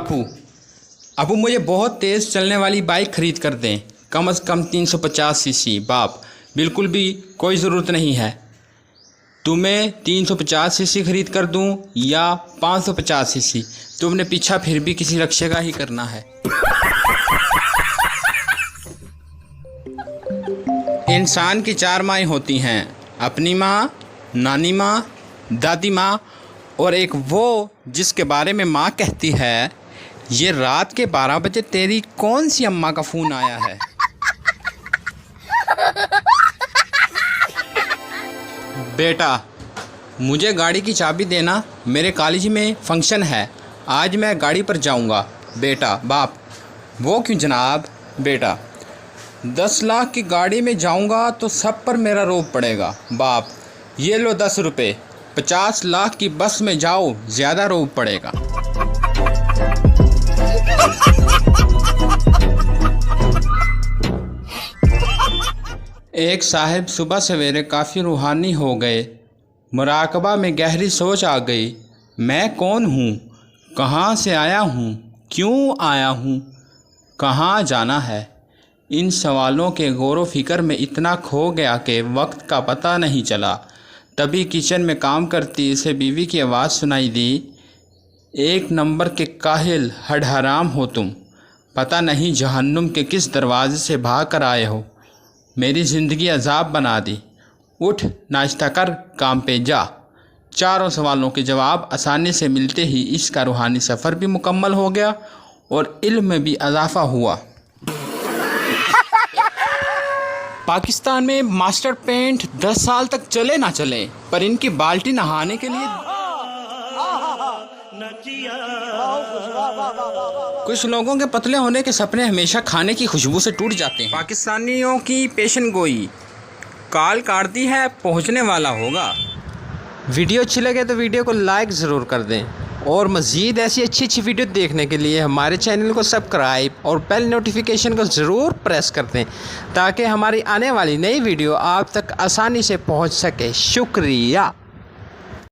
बापू, अबू मुझे बहुत तेज़ चलने वाली बाइक ख़रीद कर दें, कम से कम 350 सीसी। बाप, बिल्कुल भी कोई ज़रूरत नहीं है। तुम्हें 350 सीसी ख़रीद कर दूं या 550 सीसी, तुमने पीछा फिर भी किसी रक्षे का ही करना है। इंसान की 4 माएँ होती हैं, अपनी माँ, नानी माँ, दादी माँ और एक वो जिसके बारे में माँ कहती है, ये रात के 12 बजे तेरी कौन सी अम्मा का फ़ोन आया है। बेटा, मुझे गाड़ी की चाबी देना, मेरे कॉलेज में फंक्शन है, आज मैं गाड़ी पर जाऊंगा। बेटा। बाप, वो क्यों जनाब। बेटा, 10 लाख की गाड़ी में जाऊंगा तो सब पर मेरा रोब पड़ेगा। बाप, ये लो 10 रुपये, 50 लाख की बस में जाओ, ज़्यादा रोब पड़ेगा। एक साहिब सुबह सवेरे काफ़ी रूहानी हो गए। मुराकबा में गहरी सोच आ गई। मैं कौन हूँ, कहाँ से आया हूँ, क्यों आया हूँ, कहाँ जाना है। इन सवालों के गौर फिक्र में इतना खो गया कि वक्त का पता नहीं चला। तभी किचन में काम करती इसे बीवी की आवाज़ सुनाई दी। एक नंबर के काहिल, हड हराम हो तुम, पता नहीं जहन्नुम के किस दरवाजे से भाग कर आए हो। मेरी ज़िंदगी अजाब बना दी। उठ, नाश्ता कर, काम पे जा। चारों सवालों के जवाब आसानी से मिलते ही इसका रूहानी सफ़र भी मुकम्मल हो गया और इल्म में भी इजाफा हुआ। पाकिस्तान में मास्टर पेंट 10 साल तक चले ना चले, पर इनकी बाल्टी नहाने के लिए कुछ लोगों के पतले होने के सपने हमेशा खाने की खुशबू से टूट जाते हैं। पाकिस्तानियों की पेशन गोई, काल काटती है, पहुंचने वाला होगा। वीडियो अच्छी लगे तो वीडियो को लाइक ज़रूर कर दें और मज़ीद ऐसी अच्छी वीडियो देखने के लिए हमारे चैनल को सब्सक्राइब और बेल नोटिफिकेशन को ज़रूर प्रेस कर दें ताकि हमारी आने वाली नई वीडियो आप तक आसानी से पहुंच सके। शुक्रिया।